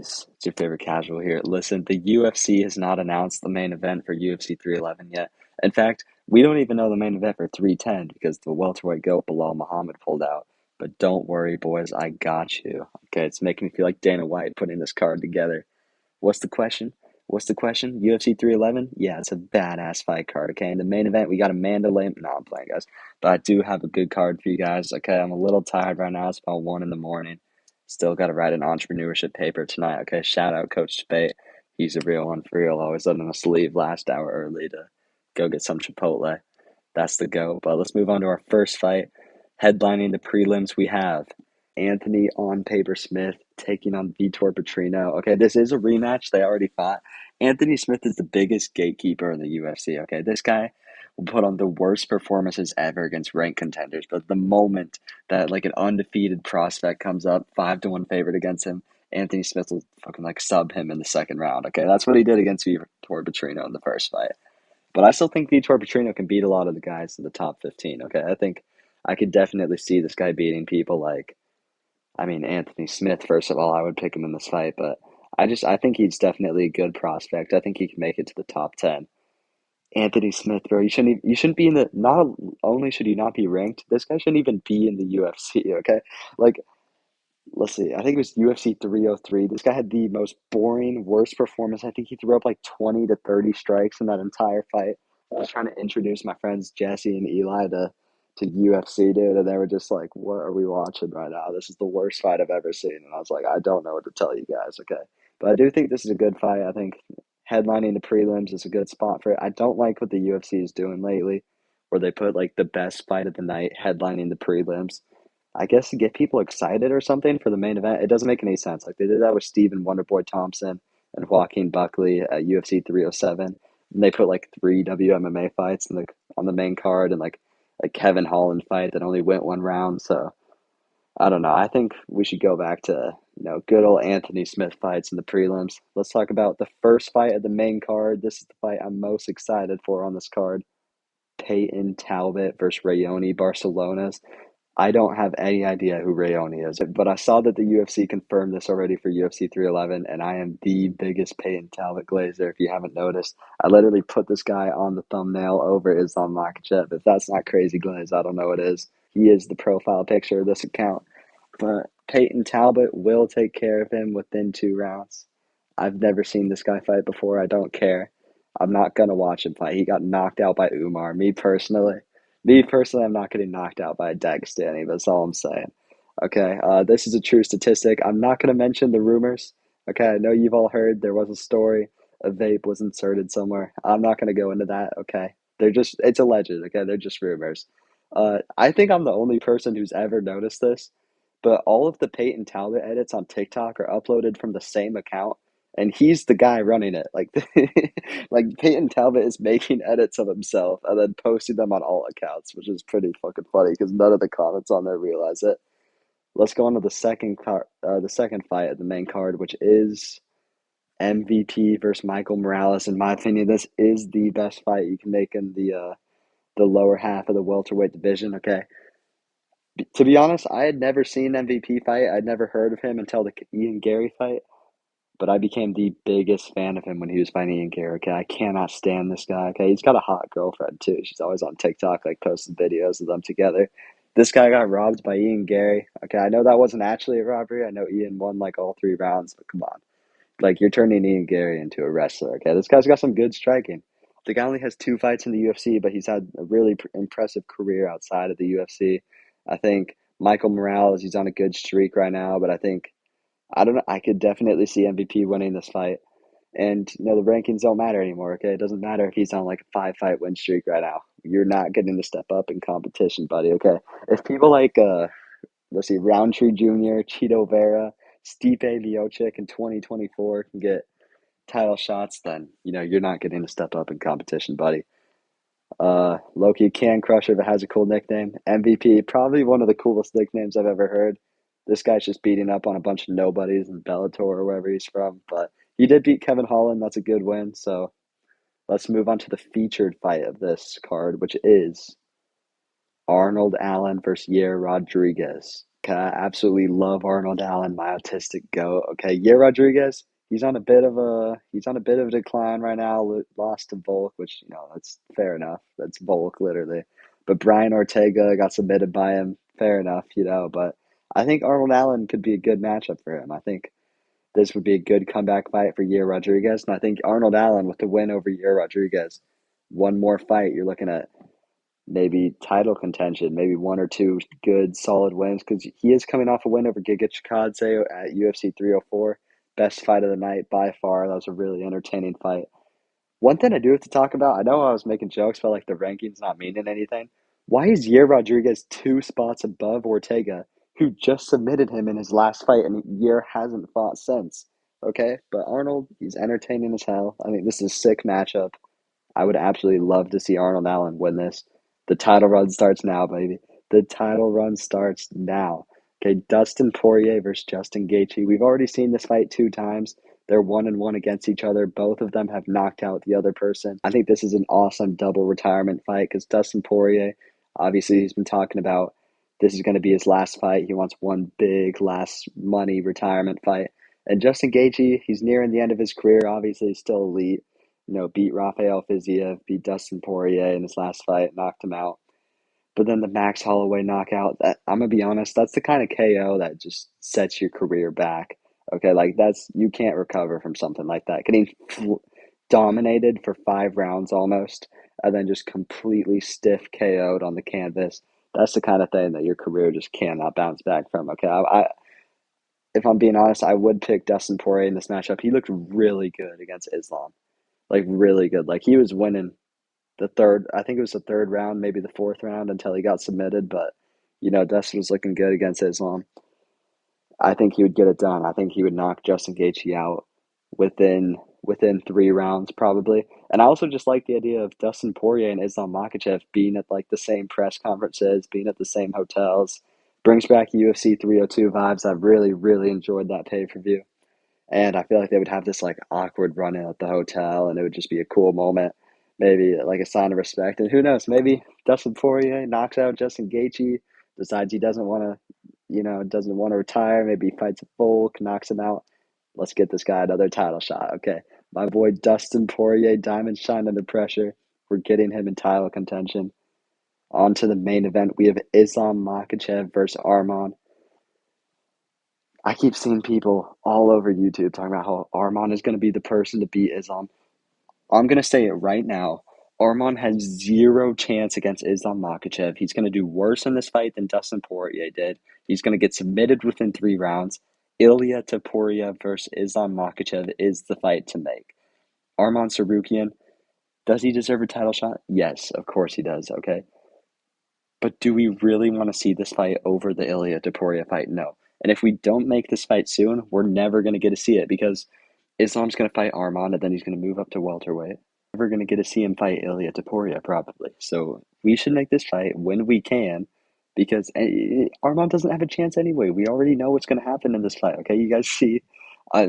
boys? It's your favorite casual here. Listen, the UFC has not announced the main event for UFC 311 yet. In fact, we don't even know the main event for 310 because the welterweight goat Bilal Muhammad pulled out. But don't worry, boys, I got you. Okay, it's making me feel like Dana White putting this card together. What's the question? What's the question? UFC 311? Yeah, it's a badass fight card, okay? In the main event, we got Amanda Lamb. No, I'm playing, guys. But I do have a good card for you guys, okay? I'm a little tired right now. It's about 1 in the morning. Still got to write an entrepreneurship paper tonight, okay? Shout out Coach Spate. He's a real one for real. Always letting us leave last hour early to go get some Chipotle. That's the go. But let's move on to our first fight. Headlining the prelims, we have Anthony on Paper Smith taking on Vitor Petrino. Okay, this is a rematch. They already fought. Anthony Smith is the biggest gatekeeper in the UFC. Okay, this guy will put on the worst performances ever against ranked contenders. But the moment that like an undefeated prospect comes up, 5-1 favorite against him, Anthony Smith will fucking like sub him in the second round. Okay, that's what he did against Vitor Petrino in the first fight. But I still think Vitor Petrino can beat a lot of the guys in the top 15. Okay, I think I could definitely see this guy beating people like, I mean, Anthony Smith, first of all, I would pick him in this fight, but I think he's definitely a good prospect. I think he can make it to the top 10. Anthony Smith, bro, you shouldn't be in the, not only should he not be ranked, this guy shouldn't even be in the UFC, okay? Like, let's see, I think it was UFC 303. This guy had the most boring, worst performance. I think he threw up like 20 to 30 strikes in that entire fight. I was trying to introduce my friends Jesse and Eli to UFC, dude, and they were just like, "What are we watching right now? This is the worst fight I've ever seen." And I was like, "I don't know what to tell you guys." Okay, but I do think this is a good fight. I think headlining the prelims is a good spot for it. I don't like what the UFC is doing lately, where they put like the best fight of the night headlining the prelims. I guess to get people excited or something for the main event. It doesn't make any sense. Like they did that with Stephen Wonderboy Thompson and Joaquin Buckley at UFC 307. And they put like three WMMA fights in on the main card and like a Kevin Holland fight that only went 1 round. So I don't know. I think we should go back to good old Anthony Smith fights in the prelims. Let's talk about the first fight of the main card. This is the fight I'm most excited for on this card. Payton Talbott versus Rayoni Barcelonas. I don't have any idea who Rayoni is, but I saw that the UFC confirmed this already for UFC 311, and I am the biggest Payton Talbot glazer. If you haven't noticed, I literally put this guy on the thumbnail over Islam Makhachev. If that's not crazy glaze, I don't know what is. He is the profile picture of this account. But Payton Talbot will take care of him within 2 rounds. I've never seen this guy fight before. I don't care. I'm not gonna watch him fight. He got knocked out by Umar. Me personally, I'm not getting knocked out by a Dagestani. That's all I'm saying. Okay, this is a true statistic. I'm not gonna mention the rumors. Okay, I know you've all heard there was a story a vape was inserted somewhere. I'm not gonna go into that. Okay, it's alleged. Okay, they're just rumors. I think I'm the only person who's ever noticed this, but all of the Peyton Talbot edits on TikTok are uploaded from the same account, and he's the guy running it. Like, like Peyton Talbot is making edits of himself and then posting them on all accounts, which is pretty fucking funny because none of the comments on there realize it. Let's go on to the second fight of the main card, which is MVP versus Michael Morales. In my opinion, this is the best fight you can make in the lower half of the welterweight division. Okay, to be honest, I had never seen MVP fight. I'd never heard of him until the Ian Gary fight, but I became the biggest fan of him when he was fighting Ian Gary. Okay, I cannot stand this guy. Okay, he's got a hot girlfriend too. She's always on TikTok, like posting videos of them together. This guy got robbed by Ian Gary. Okay, I know that wasn't actually a robbery. I know Ian won like all 3 rounds, but come on. Like, you're turning Ian Gary into a wrestler, okay? This guy's got some good striking. The guy only has 2 fights in the UFC, but he's had a really impressive career outside of the UFC. I think Michael Morales, he's on a good streak right now, but I don't know, I could definitely see MVP winning this fight. And, the rankings don't matter anymore, okay? It doesn't matter if he's on like a 5-fight win streak right now. You're not getting to step up in competition, buddy, okay? If people like, let's see, Roundtree Jr., Cheeto Vera, Stipe Miocic in 2024 can get title shots, then you're not getting to step up in competition, buddy. Loki Can Crusher that has a cool nickname. MVP, probably one of the coolest nicknames I've ever heard. This guy's just beating up on a bunch of nobodies in Bellator or wherever he's from, but he did beat Kevin Holland. That's a good win. So let's move on to the featured fight of this card, which is Arnold Allen versus Yair Rodriguez. Okay, I absolutely love Arnold Allen, my autistic goat. Okay, yeah, Rodriguez, he's on a bit of a decline right now. Lost to Volk, which that's fair enough. That's Volk literally. But Brian Ortega got submitted by him. Fair enough. But I think Arnold Allen could be a good matchup for him. I think this would be a good comeback fight for Yair Rodriguez, and I think Arnold Allen with the win over Yair Rodriguez, one more fight, you're looking at maybe title contention, maybe one or two good solid wins because he is coming off a win over Giga Chikadze at UFC 304. Best fight of the night by far. That was a really entertaining fight. One thing I do have to talk about, I know I was making jokes about like the rankings not meaning anything. Why is Yair Rodriguez 2 spots above Ortega, who just submitted him in his last fight and Yair hasn't fought since? Okay, but Arnold, he's entertaining as hell. I think this is a sick matchup. I would absolutely love to see Arnold Allen win this. The title run starts now, baby. The title run starts now. Okay, Dustin Poirier versus Justin Gaethje. We've already seen this fight 2 times. They're 1-1 against each other. Both of them have knocked out the other person. I think this is an awesome double retirement fight because Dustin Poirier, obviously, he's been talking about this is going to be his last fight. He wants one big last money retirement fight. And Justin Gaethje, he's nearing the end of his career. Obviously, he's still elite. Beat Rafael Fiziev, beat Dustin Poirier in his last fight, knocked him out. But then the Max Holloway knockout, that I'm gonna be honest, that's the kind of KO that just sets your career back. Okay, like you can't recover from something like that. Getting dominated for 5 rounds almost, and then just completely stiff KO'd on the canvas. That's the kind of thing that your career just cannot bounce back from. Okay, if I'm being honest, I would pick Dustin Poirier in this matchup. He looked really good against Islam, like really good. Like he was winning I think it was the third round, maybe the fourth round until he got submitted. But Dustin was looking good against Islam. I think he would get it done. I think he would knock Justin Gaethje out within 3 rounds probably. And I also just like the idea of Dustin Poirier and Islam Makhachev being at like the same press conferences, being at the same hotels. Brings back UFC 302 vibes. I've really, really enjoyed that pay-per-view. And I feel like they would have this like awkward run in at the hotel and it would just be a cool moment. Maybe like a sign of respect. And who knows, maybe Dustin Poirier knocks out Justin Gaethje, decides he doesn't want to retire. Maybe he fights a Volk, knocks him out. Let's get this guy another title shot. Okay. My boy Dustin Poirier, diamond shine under pressure. We're getting him in title contention. On to the main event. We have Islam Makhachev versus Arman. I keep seeing people all over YouTube talking about how Arman is going to be the person to beat Islam. I'm going to say it right now. Arman has zero chance against Islam Makhachev. He's going to do worse in this fight than Dustin Poirier did. He's going to get submitted within 3 rounds. Ilia Topuria versus Islam Makhachev is the fight to make. Arman Sarukian, does he deserve a title shot? Yes, of course he does, okay? But do we really want to see this fight over the Ilia Topuria fight? No. And if we don't make this fight soon, we're never going to get to see it because Islam's going to fight Arman and then he's going to move up to welterweight. We're going to get to see him fight Ilia Topuria probably. So we should make this fight when we can because Arman doesn't have a chance anyway. We already know what's going to happen in this fight, okay? You guys see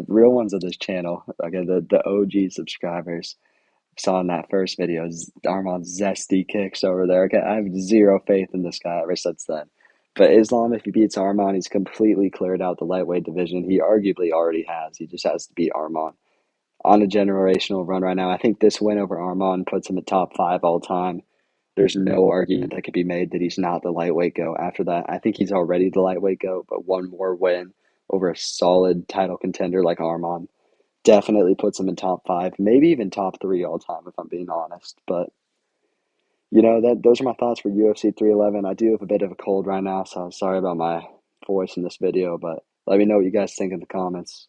real ones of this channel, okay, the OG subscribers saw in that first video, Arman's zesty kicks over there. Okay, I have zero faith in this guy ever since then. But Islam, if he beats Arman, he's completely cleared out the lightweight division. He arguably already has. He just has to beat Arman. On a generational run right now. I think this win over Arman puts him at top 5 all time. There's no argument that could be made that he's not the lightweight GOAT after that. I think he's already the lightweight GOAT, but one more win over a solid title contender like Arman definitely puts him in top 5, maybe even top 3 all time if I'm being honest. But those are my thoughts for UFC 311. I do have a bit of a cold right now, so sorry about my voice in this video, but let me know what you guys think in the comments.